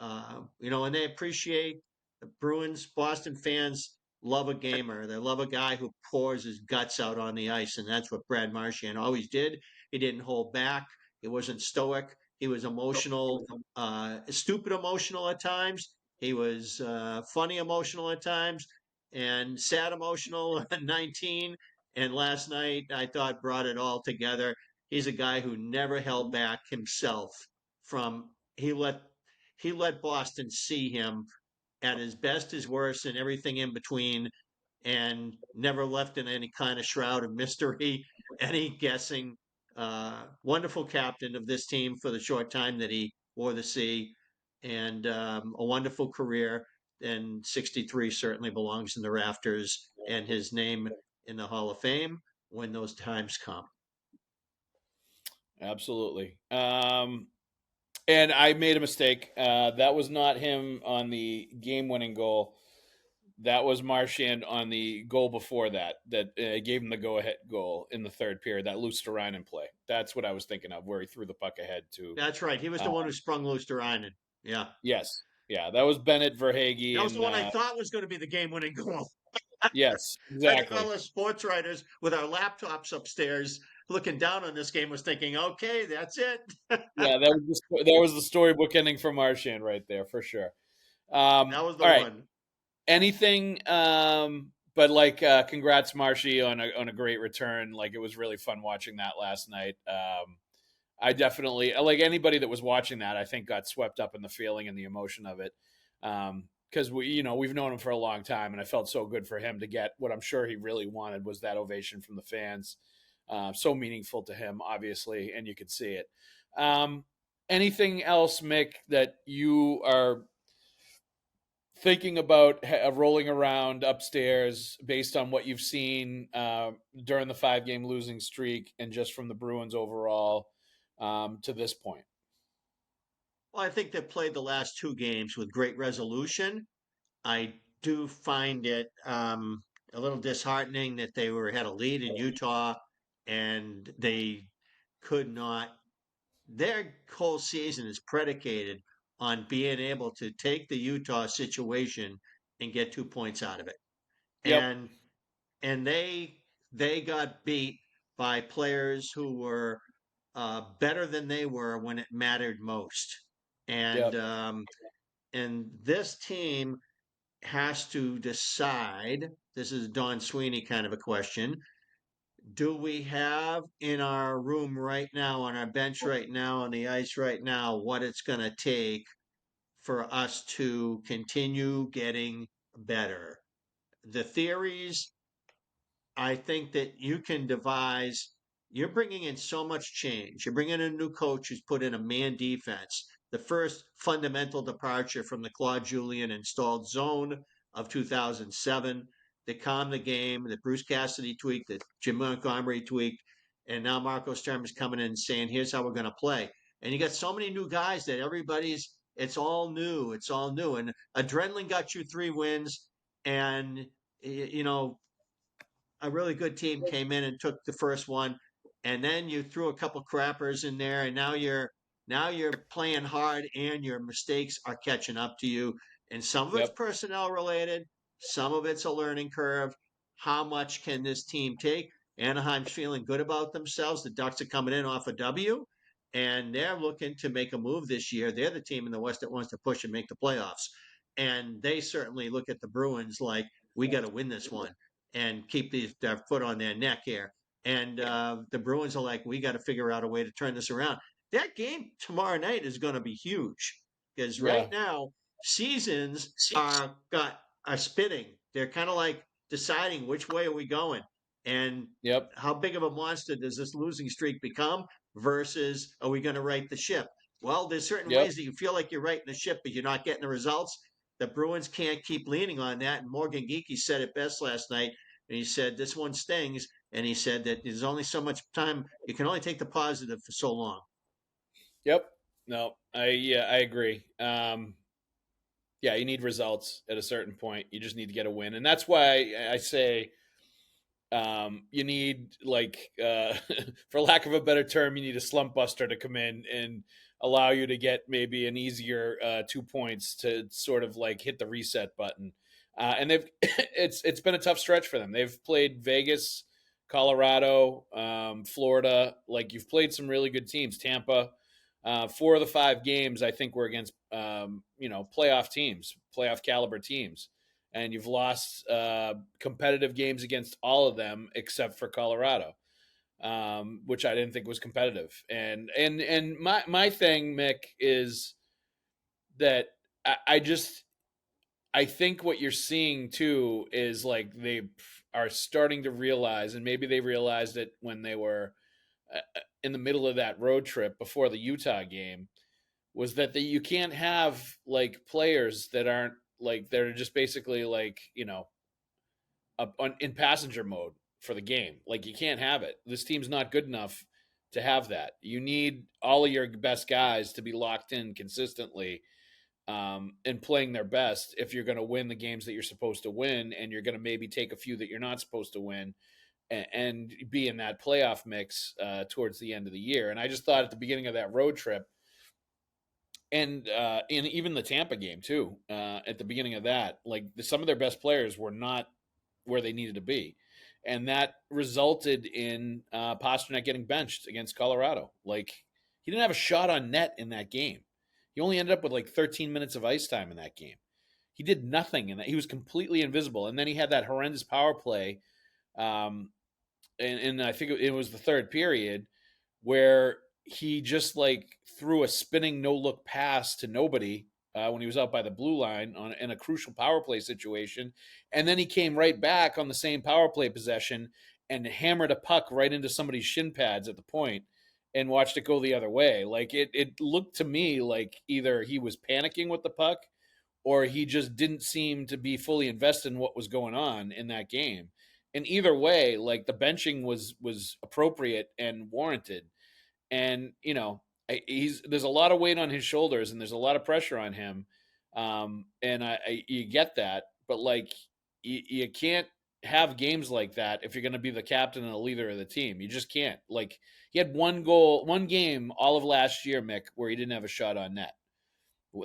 And they appreciate the Bruins. Boston fans love a gamer. They love a guy who pours his guts out on the ice, and that's what Brad Marchand always did. He didn't hold back. He wasn't stoic. He was emotional, stupid emotional at times. He was funny emotional at times, and sad emotional at 19. And last night, I thought brought it all together. He's a guy who never held back himself from he let Boston see him at his best, his worst, and everything in between, and never left in any kind of shroud of mystery, any guessing. Wonderful captain of this team for the short time that he wore the C, and a wonderful career. And 63 certainly belongs in the rafters, and his name in the Hall of Fame when those times come. Absolutely. And I made a mistake. That was not him on the game-winning goal. That was Marchand on the goal before that gave him the go-ahead goal in the third period, that Luosterainen play. That's what I was thinking of, where he threw the puck ahead to. That's right. He was the one who sprung Luosterainen. Yeah. Yes. Yeah, that was Bennett That Verhage, was the and one I thought was going to be the game-winning goal. yes, I think all exactly. the sports writers with our laptops upstairs looking down on this game was thinking, okay, that's it. Yeah, that was the storybook ending for Marchand right there, for sure. That was the All right. one. Anything but like congrats Marshy on a great return. Like, it was really fun watching that last night. I definitely, like anybody that was watching that, I think got swept up in the feeling and the emotion of it. Because we've known him for a long time, and I felt so good for him to get what I'm sure he really wanted, was that ovation from the fans. So meaningful to him, obviously, and you could see it. Anything else, Mick, that you are thinking about rolling around upstairs based on what you've seen during the 5-game losing streak and just from the Bruins overall to this point? Well, I think they played the last two games with great resolution. I do find it a little disheartening that they had a lead in Utah and they could not. Their whole season is predicated on being able to take the Utah situation and get 2 points out of it. Yep. And they got beat by players who were better than they were when it mattered most. And Yep. and this team has to decide. This is Don Sweeney kind of a question. Do we have in our room right now, on our bench right now, on the ice right now, what it's going to take for us to continue getting better? The theories, I think that you can devise. You're bringing in so much change. You're bringing in a new coach who's put in a man defense. The first fundamental departure from the Claude Julien installed zone of 2007 that calmed the game, that Bruce Cassidy tweaked, that Jim Montgomery tweaked, and now Marco Sturm is coming in and saying, here's how we're going to play. And you got so many new guys that it's all new. It's all new. And adrenaline got you 3 wins. And, you know, a really good team came in and took the first one, and then you threw a couple crappers in there, and now you're playing hard, and your mistakes are catching up to you. And some of it's Yep. personnel related, some of it's a learning curve. How much can this team take? Anaheim's feeling good about themselves. The Ducks are coming in off a W, and they're looking to make a move this year. They're the team in the West that wants to push and make the playoffs. And they certainly look at the Bruins like, we got to win this one and keep their foot on their neck here. And the Bruins are like, we got to figure out a way to turn this around. That game tomorrow night is going to be huge because Yeah. right now seasons are spinning. They're kind of like deciding which way are we going, and Yep. how big of a monster does this losing streak become versus are we going to right the ship? Well, there's certain Yep. ways that you feel like you're righting the ship, but you're not getting the results. The Bruins can't keep leaning on that. And Morgan Geekie said it best last night. And he said, this one stings. And he said that there's only so much time. You can only take the positive for so long. Yep. No, I agree. Yeah, you need results at a certain point. You just need to get a win, and that's why I say you need like, for lack of a better term, you need a slump buster to come in and allow you to get maybe an easier 2 points to sort of like hit the reset button. And they've it's been a tough stretch for them. They've played Vegas, Colorado, Florida. Like, you've played some really good teams. Tampa. 4 of the 5 games I think were against playoff teams, playoff caliber teams, and you've lost competitive games against all of them except for Colorado, which I didn't think was competitive. And my thing, Mick, is that I think what you're seeing too is like they are starting to realize, and maybe they realized it when they were in the middle of that road trip before the Utah game, was that you can't have like players that aren't like, they're just basically like, in passenger mode for the game. Like, you can't have it. This team's not good enough to have that. You need all of your best guys to be locked in consistently, and playing their best if you're going to win the games that you're supposed to win, and you're going to maybe take a few that you're not supposed to win, and be in that playoff mix towards the end of the year. And I just thought at the beginning of that road trip, and in even the Tampa game too, at the beginning of that, like some of their best players were not where they needed to be, and that resulted in Pastrnak getting benched against Colorado. Like, he didn't have a shot on net in that game. He only ended up with like 13 minutes of ice time in that game. He did nothing in that. He was completely invisible. And then he had that horrendous power play, and I think it was the third period, where he just like threw a spinning no look pass to nobody when he was out by the blue line in a crucial power play situation, and then he came right back on the same power play possession and hammered a puck right into somebody's shin pads at the point and watched it go the other way. Like, it looked to me like either he was panicking with the puck or he just didn't seem to be fully invested in what was going on in that game. And either way, like, the benching was appropriate and warranted. And there's a lot of weight on his shoulders, and there's a lot of pressure on him. And you get that, but like, you can't have games like that if you're going to be the captain and the leader of the team. You just can't. Like, he had one game all of last year, Mick, where he didn't have a shot on net.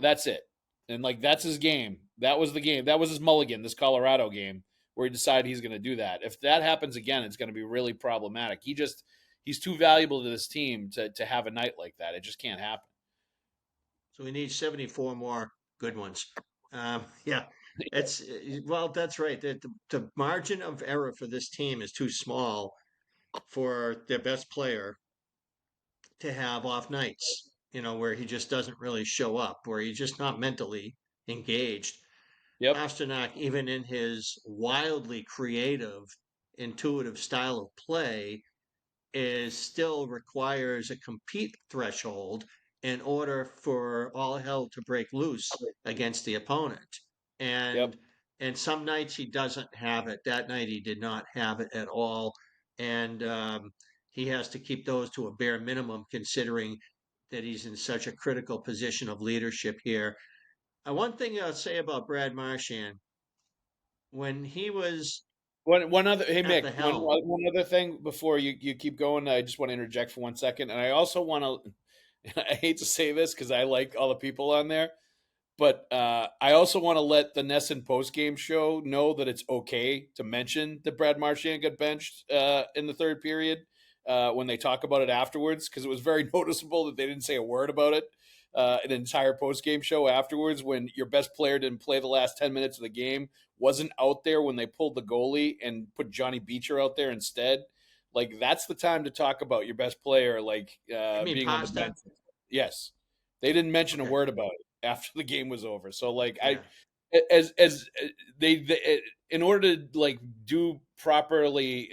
That's it. And like, that's his game. That was the game. That was his mulligan, this Colorado game, where he decided he's going to do that. If that happens again, it's going to be really problematic. he's too valuable to this team to have a night like that. It just can't happen. So we need 74 more good ones. Yeah, it's well, that's right. The margin of error for this team is too small for their best player to have off nights, where he just doesn't really show up, where he's just not mentally engaged. Yep. Pasternak, even in his wildly creative, intuitive style of play, is still requires a compete threshold in order for all hell to break loose against the opponent. Yep. And some nights he doesn't have it. That night he did not have it at all, and he has to keep those to a bare minimum, considering that he's in such a critical position of leadership here. One thing I'll say about Brad Marchand, when he was One other, hey at Mick, the one helm. one other thing before you keep going. I just want to interject for 1 second, and I also want to. I hate to say this because I like all the people on there, but I also want to let the Nesson post game show know that it's okay to mention that Brad Marchand got benched in the third period when they talk about it afterwards, because it was very noticeable that they didn't say a word about it an entire post game show afterwards, when your best player didn't play the last 10 minutes of the game, wasn't out there when they pulled the goalie and put Johnny Beecher out there instead. Like, that's the time to talk about your best player, like You mean being on the Pasta? bench. Yes, they didn't mention a Okay. word about it after the game was over. So like I Yeah. as they in order to like do properly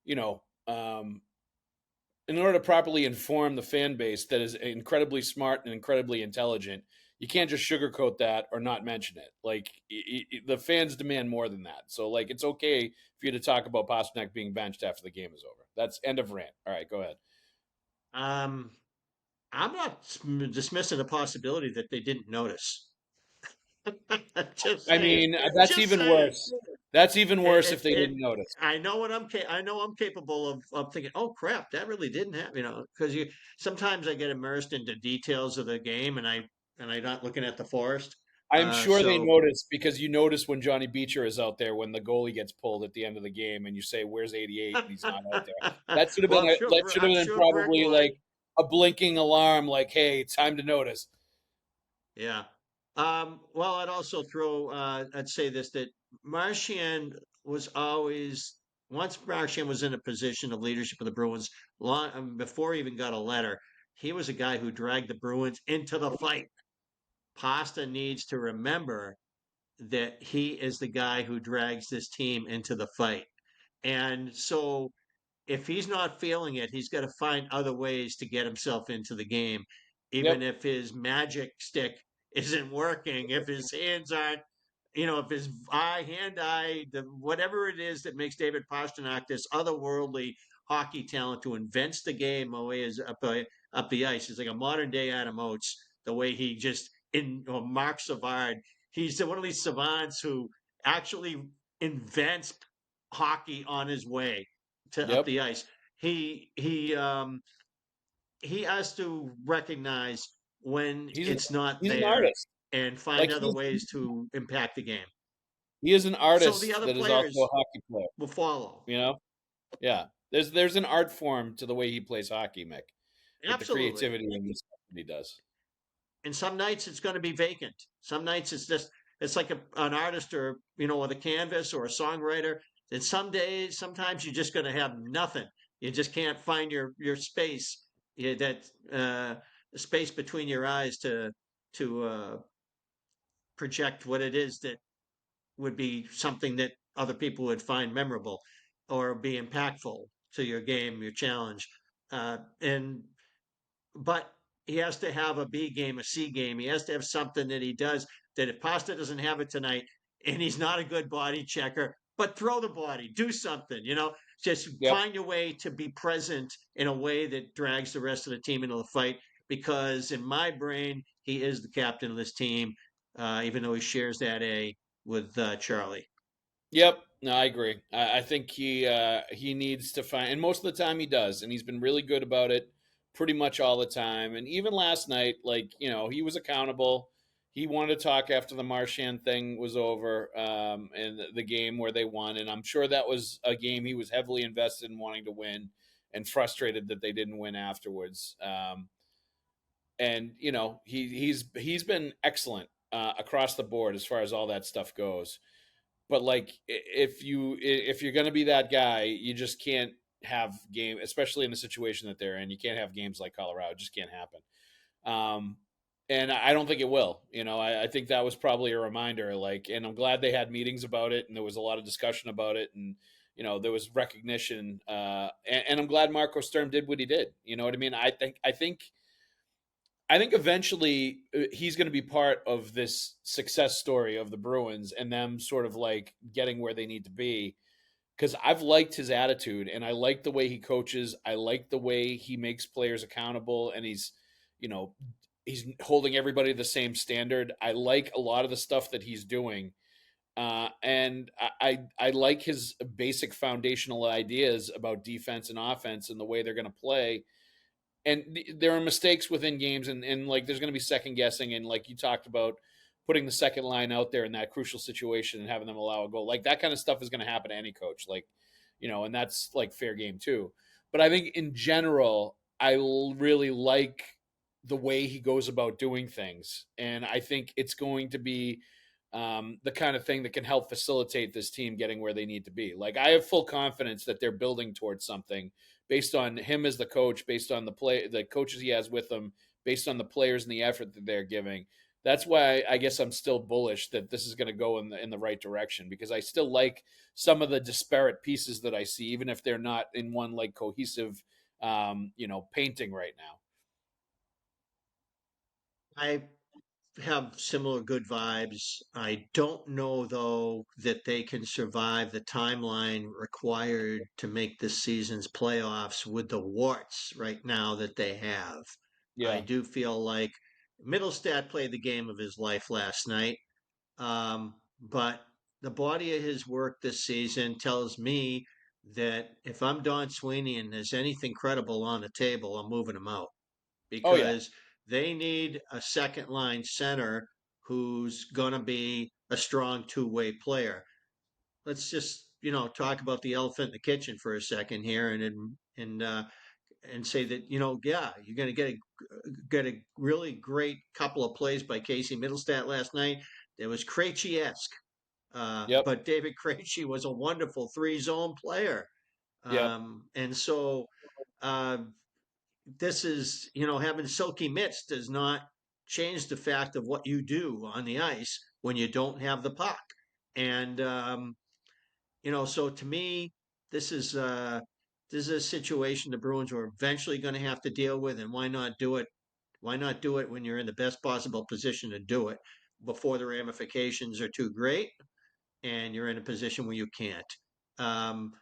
you know in order to properly inform the fan base that is incredibly smart and incredibly intelligent, you can't just sugarcoat that or not mention it. Like the fans demand more than that. So like it's okay for you to talk about Pasternak being benched after the game is over. That's end of rant. All right, go ahead. Um, I'm not dismissing the possibility that they didn't notice. Just I saying. mean, that's Just even saying. worse. That's even worse if they It didn't notice. I know what I know I'm capable of thinking, oh crap, that really didn't happen, because you sometimes I get immersed into details of the game, and I'm not looking at the forest. I'm sure they So noticed, because you notice when Johnny Beecher is out there when the goalie gets pulled at the end of the game, and you say, "Where's 88?" and he's not out there. That should have well, been that should have I'm been sure Brett probably would. like a blinking alarm, like, "Hey, it's time to notice." Yeah. Well, I'd say this, that Marchand was always, once Marchand was in a position of leadership of the Bruins, before he even got a letter, he was a guy who dragged the Bruins into the fight. Pasta needs to remember that he is the guy who drags this team into the fight. And so if he's not feeling it, he's got to find other ways to get himself into the game, even Yep, if his magic stick isn't working, if his hands aren't, if his hand eye, whatever it is that makes David Pastrnak this otherworldly hockey talent who invents the game away is up the ice. He's like a modern day Adam Oates, the way he just or Mark Savard. He's one of these savants who actually invents hockey on his way to up yep. the ice. He has to recognize when He's an it's not he's an there artist. and find Like other ways to impact the game. he is an So the artist other that is also a players hockey player. will follow. You know? Yeah. There's an art form to the way he plays hockey, Mick, with the Absolutely. creativity and the stuff that he does. And some nights it's going to be vacant. Some nights it's like an artist, or with a canvas, or a songwriter. And some days, sometimes you're just going to have nothing. You just can't find your space, that space between your eyes to project what it is that would be something that other people would find memorable or be impactful to your game, your challenge. And but he has to have a B game, a C game. He has to have something that he does, that if Pasta doesn't have it tonight, and he's not a good body checker, but throw the body, do something, just Yep. find a way to be present in a way that drags the rest of the team into the fight. Because in my brain, he is the captain of this team, even though he shares that A with Charlie. Yep. No, I agree. I think he needs to find, and most of the time he does, and he's been really good about it, pretty much all the time. And even last night, like he was accountable. He wanted to talk after the Marchand thing was over, and the game where they won, and I'm sure that was a game he was heavily invested in wanting to win. and frustrated that they didn't win afterwards. And he's been excellent across the board as far as all that stuff goes. But like if you're going to be that guy, you just can't have game, especially in the situation that they're in. You can't have games like Colorado. It just can't happen. And I don't think it will. I think that was probably a reminder. Like, and I'm glad they had meetings about it, and there was a lot of discussion about it, and there was recognition. And I'm glad Marco Sturm did what he did. You know what I mean? I think eventually he's going to be part of this success story of the Bruins and them sort of like getting where they need to be. Because I've liked his attitude and I like the way he coaches. I like the way he makes players accountable, and you know, he's holding everybody to the same standard. I like a lot of the stuff that he's doing. And I like his basic foundational ideas about defense and offense and the way they're going to play. And there are mistakes within games, and like there's going to be second guessing, and like you talked about putting the second line out there in that crucial situation and having them allow a goal, like that kind of stuff is going to happen to any coach, like and that's like fair game too. But I think in general, I really like the way he goes about doing things, and I think it's going to be the kind of thing that can help facilitate this team getting where they need to be. Like I have full confidence that they're building towards something based on him as the coach, based on the coaches he has with him, based on the players and the effort that they're giving. That's why I guess I'm still bullish that this is going to go in the right direction, because I still like some of the disparate pieces that I see, even if they're not in one like cohesive, painting right now. I have similar good vibes. I don't know, though, that they can survive the timeline required to make this season's playoffs with the warts right now that they have. I Yeah. do feel like Middlestat played the game of his life last night, but the body of his work this season tells me that if I'm Don Sweeney and there's anything credible on the table, I'm moving him out Oh yeah. because they need a second line center who's going to be a strong two-way player. Let's just, talk about the elephant in the kitchen for a second here and say that, yeah, you're going to get a really great couple of plays by Casey Middlestat last night. It was Krejci-esque. Yep. But David Krejci was a wonderful three-zone player. Yep. And so uh, this is, having silky mitts does not change the fact of what you do on the ice when you don't have the puck. And so to me, this is uh, this is a situation the Bruins are eventually going to have to deal with, and why not do it? Why not do it when you're in the best possible position to do it before the ramifications are too great and you're in a position where you can't. Um,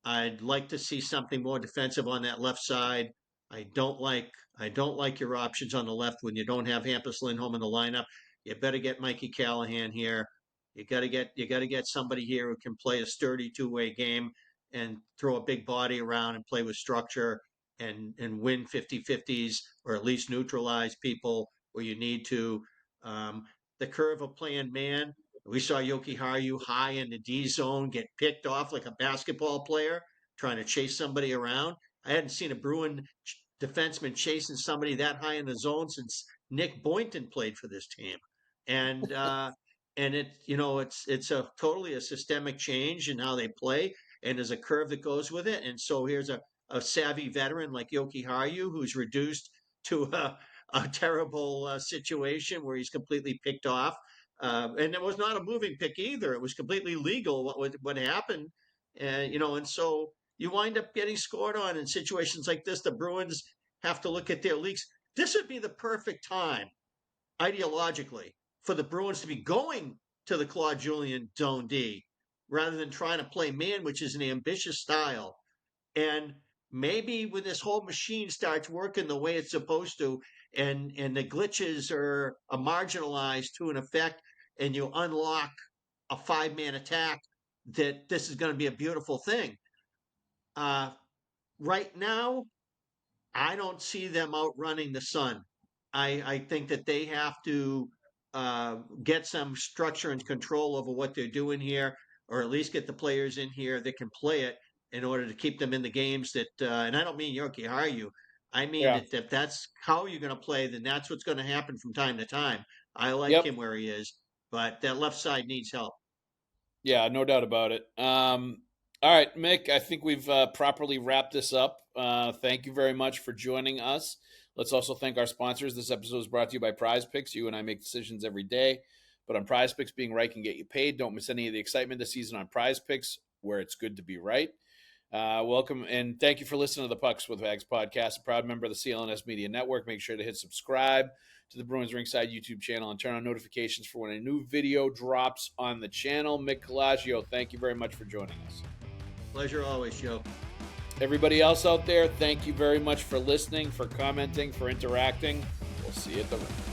I'd like to see something more defensive on that left side. I don't like I don't like your options on the left when you don't have Hampus Lindholm in the lineup. You better get Mikey Callahan here. You got to get somebody here who can play a sturdy two-way game and throw a big body around and play with structure and win 50-50s or at least neutralize people where you need to. Um, the curve of playing man, we saw Yoki Haru high in the D zone get picked off like a basketball player trying to chase somebody around. I hadn't seen a Bruin defenseman chasing somebody that high in the zone since Nick Boynton played for this team. And it's a totally a systemic change in how they play, and there's a curve that goes with it. And so here's a savvy veteran like Yoki Haru who's reduced to a terrible situation where he's completely picked off, and it was not a moving pick either. It was completely legal what happened, and so you wind up getting scored on in situations like this. The Bruins have to look at their leaks. This would be the perfect time, ideologically, for the Bruins to be going to the Claude Julien zone D rather than trying to play man, which is an ambitious style. And maybe when this whole machine starts working the way it's supposed to, and the glitches are marginalized to an effect, and you unlock a five-man attack, that this is going to be a beautiful thing. Uh, right now, I don't see them outrunning the Sun. I think that they have to get some structure and control over what they're doing here, or at least get the players in here that can play it. in order to keep them in the games that, and I don't mean Yorkie Haru. I mean Yeah. that if that's how you're going to play, then that's what's going to happen from time to time. I like Yep. him where he is, but that left side needs help. Yeah, no doubt about it. All right, Mick, I think we've properly wrapped this up. Thank you very much for joining us. Let's also thank our sponsors. This episode is brought to you by Prize Picks. You and I make decisions every day, but on Prize Picks, being right can get you paid. Don't miss any of the excitement this season on Prize Picks, where it's good to be right. Welcome and thank you for listening to the Pucks with Haggs podcast, a proud member of the CLNS Media Network. Make sure to hit subscribe to the Bruins Ringside YouTube channel and turn on notifications for when a new video drops on the channel. Mick Colageo, thank you very much for joining us. Pleasure always, Joe. Everybody else out there, thank you very much for listening, for commenting, for interacting. We'll see you at the rink.